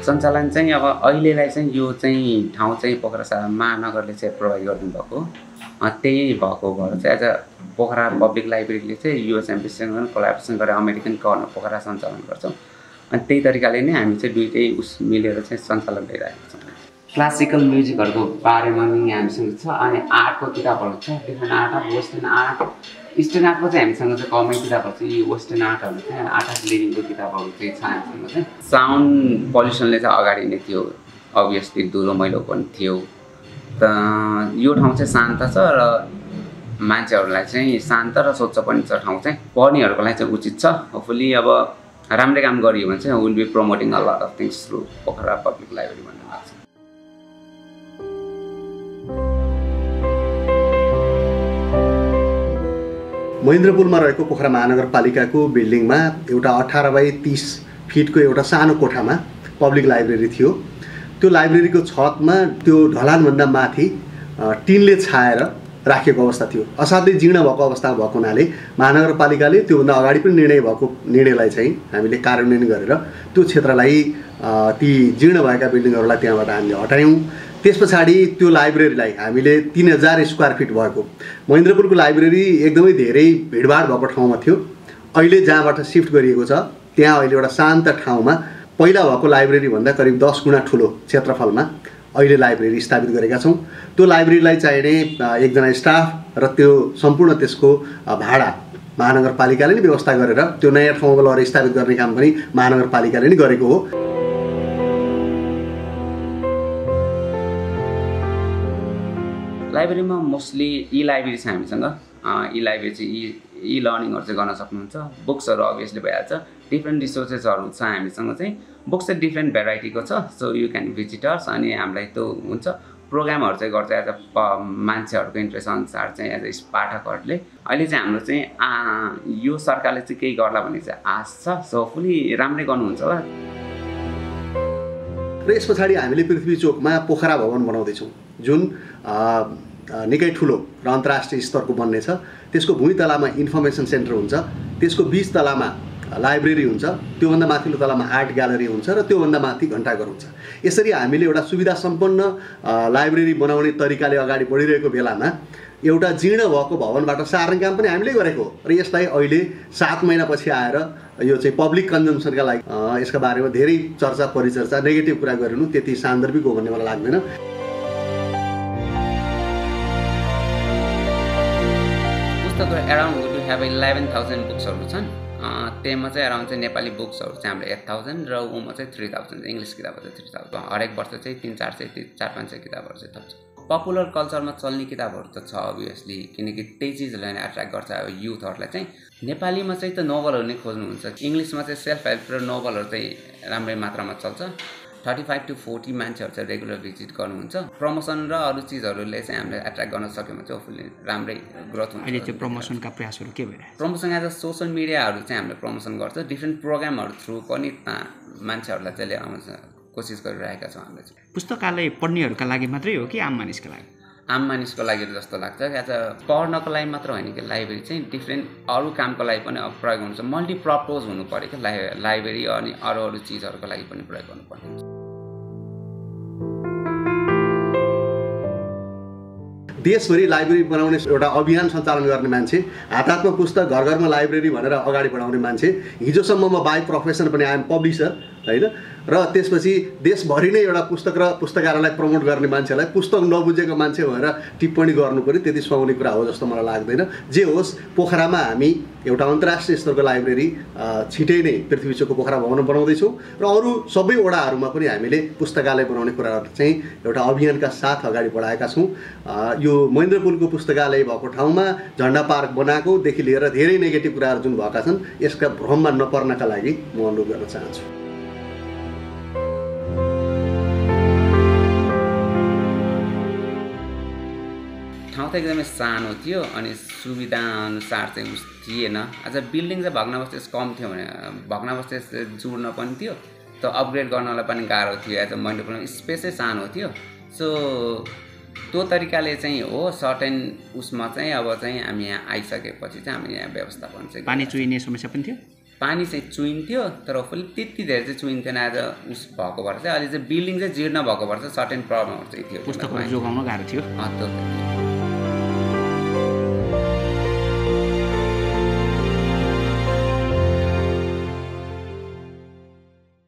सञ्चालन चाहिँ अब अहिलेलाई चाहिँ यो चाहिँ ठाउँ चाहिँ पोखरा महानगरले चाहिँ प्रोभाइड गरिदिनु भएको त्यही भएको भएर चाहिँ आज पोखरा पब्लिक लाइब्रेरीले चाहिँ युएसएमबीसँग कोलाबोरेसन गरेर अमेरिकन कर्नर पोखरा सञ्चालन गर्छौँ अनि त्यही तरिकाले नै हामी चाहिँ दुईटै मिलेर चाहिँ सञ्चालन गरिरहेको छौँ। क्लासिकल म्युजिकहरूको बारेमा नि हामीसँग छ अनि आर्टको किताबहरू छ different art of western art eastern आर्टको चाहिँ हामीसँग चाहिँ कमै किताबहरू चाहिँ वेस्टर्न आर्टहरू चाहिँ आर्ट अफ लिभिङको किताबहरू चाहिँ छ हामीसँग चाहिँ। साउन्ड पल्युसनले चाहिँ अगाडि नै थियो अभियसली धुलो मैलो पनि थियो त यो ठाउँ चाहिँ शान्त छ र मान्छेहरूलाई चाहिँ शान्त र स्वच्छ पनि छ ठाउँ चाहिँ पढ्नेहरूको लागि चाहिँ उचित छ। होपफुली अब राम्रै काम गरियो भने चाहिँ will be promoting a lot of things through Pokhara public library भन्ने लाग्छ। महेन्द्रपुलमा रहेको पोखरा महानगरपालिकाको बिल्डिङमा एउटा 18 बाई 30 फिटको एउटा सानो कोठामा पब्लिक लाइब्रेरी थियो। त्यो लाइब्रेरीको छतमा त्यो ढलानभन्दा माथि टिनले छाएर राखेको अवस्था थियो। असाध्यै जीर्ण भएको अवस्थामा भएको हुनाले महानगरपालिकाले त्योभन्दा अगाडि पनि निर्णयलाई चाहिँ हामीले कार्यान्वयन गरेर त्यो क्षेत्रलाई ती जीर्ण भएका बिल्डिङहरूलाई त्यहाँबाट हामीले हटायौँ। त्यस पछाडि त्यो लाइब्रेरीलाई हामीले 3000 स्क्वायर फिट भएको महेन्द्रपुलको लाइब्रेरी एकदमै धेरै भिडभाड भएको ठाउँमा थियो। अहिले जहाँबाट सिफ्ट गरिएको छ त्यहाँ अहिले एउटा शान्त ठाउँमा पहिला भएको लाइब्रेरीभन्दा करिब 10 गुणा ठुलो क्षेत्रफलमा अहिले लाइब्रेरी स्थापित गरेका छौँ। त्यो लाइब्रेरीलाई चाहिने एकजना स्टाफ र त्यो सम्पूर्ण त्यसको भाडा महानगरपालिकाले नै व्यवस्था गरेर त्यो नयाँ ठाउँमा लगेर स्थापित गर्ने काम पनि महानगरपालिकाले नै गरेको हो। लाइब्रेरीमा मोस्टली लाइब्रेरी छ हामीसँग। लाइब्रेरी चाहिँ ई लर्निङहरू चाहिँ गर्न सक्नुहुन्छ। बुक्सहरू अभियसली भइहाल्छ। डिफ्रेन्ट रिसोर्सेसहरू छ हामीसँग चाहिँ। बुक्स चाहिँ डिफ्रेन्ट भेराइटीको छ सो यु क्यान भिजिटर्स अनि हामीलाई त्यो हुन्छ प्रोग्रामहरू चाहिँ गर्छ एज अ मान्छेहरूको इन्ट्रेस्ट अनुसार चाहिँ एज अ पाठकहरूले। अहिले चाहिँ हाम्रो चाहिँ यो सरकारले चाहिँ केही गर्ला भन्ने चाहिँ आश छ। सो फुल्ली राम्रै गर्नुहुन्छ होला। र यस पछाडि हामीले पृथ्वी चोकमा पोखरा भवन बनाउँदैछौँ जुन निकै ठुलो र अन्तर्राष्ट्रिय स्तरको बन्ने छ। त्यसको भुइँ तलामा इन्फर्मेसन सेन्टर हुन्छ, त्यसको बीच तलामा लाइब्रेरी हुन्छ, त्योभन्दा माथिल्लो तलामा आर्ट ग्यालरी हुन्छ र त्योभन्दा माथि घण्टाघर हुन्छ। यसरी हामीले एउटा सुविधा सम्पन्न लाइब्रेरी बनाउने तरिकाले अगाडि बढिरहेको बेलामा एउटा जीर्ण भएको भवनबाट सार्ने काम पनि हामीले गरेको हो र यसलाई अहिले 7 महिनापछि आएर यो चाहिँ पब्लिक कन्जम्सनका लागि यसका बारेमा धेरै चर्चा परिचर्चा नेगेटिभ कुरा गरिनु त्यति सान्दर्भिक हो भन्ने मलाई लाग्दैन। पुस्तकहरू एराउन्ड वी हेभ 11,000 बुक्सहरू छन्। त्यहीमा चाहिँ एराउन्ड चाहिँ नेपाली बुक्सहरू चाहिँ हाम्रो 8,000 र उमा चाहिँ 3,000 इङ्ग्लिस किताबहरू चाहिँ 3,000। हरेक वर्ष चाहिँ 400-500 किताबहरू चाहिँ थप्छ। पपुलर कल्चरमा चल्ने किताबहरू त छ अभियसली किनकि त्यही चिजलाई नै एट्र्याक्ट गर्छ अब युथहरूलाई चाहिँ। नेपालीमा चाहिँ त नोभलहरू नै खोज्नुहुन्छ। इङ्ग्लिसमा चाहिँ सेल्फ हेल्प र नोभलहरू चाहिँ राम्रै मात्रामा चल्छ। 35 to 40 मान्छेहरू चाहिँ रेगुलर भिजिट गर्नुहुन्छ। प्रमोसन र अरू चिजहरूले चाहिँ हामीले एट्र्याक्ट गर्न सक्यौँ चाहिँ फुल्ली राम्रै ग्रोथ हुन्छ। अहिले चाहिँ प्रमोसनका प्रयासहरू के भइरहेको छ? प्रमोसन एज अ सोसल मिडियाहरू चाहिँ हामीले प्रमोसन गर्छ। डिफ्रेन्ट प्रोग्रामहरू थ्रु पनि मान्छेहरूलाई चाहिँ ल्याउन कोसिस गरिरहेका छौँ हामीले चाहिँ। पुस्तकालय पढ्नेहरूका लागि मात्रै हो कि आम मानिसका लागि? आम मानिसको लागि जस्तो लाग्छ। एज अ पढ्नको लागि मात्र होइन कि लाइब्रेरी चाहिँ डिफ्रेन्ट अरू कामको लागि पनि प्रयोग हुन्छ। मल्टिपर्पज हुनु पऱ्यो कि लाइब्रेरी अनि अरू चिजहरूको लागि पनि प्रयोग गर्नुपर्ने हुन्छ। देशभरि लाइब्रेरी बनाउने एउटा अभियान सञ्चालन गर्ने मान्छे, हात-हातमा पुस्तक घर घरमा लाइब्रेरी भनेर अगाडि बढाउने मान्छे। हिजोसम्म म बाई प्रोफेसन पनि आएम पब्लिसर होइन र त्यसपछि देशभरि नै एउटा पुस्तक र पुस्तकालयलाई प्रमोट गर्ने मान्छेलाई पुस्तक नबुझेको मान्छे भनेर टिप्पणी गर्नु पर्यो त्यति सुहाउने कुरा हो जस्तो मलाई लाग्दैन। जे होस् पोखरामा हामी एउटा अन्तर्राष्ट्रिय स्तरको लाइब्रेरी छिटै नै पृथ्वी चोकको पोखरा भवन बनाउँदैछौँ र अरू सबै वडाहरूमा पनि हामीले पुस्तकालय बनाउने कुराहरू चाहिँ एउटा अभियानका साथ अगाडि बढाएका छौँ। यो महेन्द्रपुलको पुस्तकालय भएको ठाउँमा झन्डा पार्क बनाएकोदेखि लिएर धेरै नेगेटिभ कुराहरू जुन भएका छन् यसका भ्रममा नपर्नका लागि म अनुरोध गर्न चाहन्छु। ठाउँ त एकदमै सानो थियो अनि सुविधा अनुसार चाहिँ थिएन। अझ बिल्डिङ चाहिँ भग्नावशेष कम थियो भने भग्नावशेष जोड्न पनि थियो त अपग्रेड गर्नलाई पनि गाह्रो थियो। एज अ महेन्द्रपुलमा स्पेसै सानो थियो। सो त्यो तरिकाले चाहिँ हो सर्टेन उसमा चाहिँ अब चाहिँ हामी यहाँ आइसकेपछि चाहिँ हामी यहाँ व्यवस्थापन चाहिँ पानी चुहिने समस्या पनि थियो। पानी चाहिँ चुइन्थ्यो तर पनि त्यति धेरै चाहिँ चुइन्थेन आज उस भएको भएर चाहिँ अहिले चाहिँ बिल्डिङ चाहिँ जीर्ण भएको भएर चाहिँ सर्टेन प्रब्लमहरू चाहिँ थियो पुस्तकहरू जोगाउन गाह्रो थियो। त्यो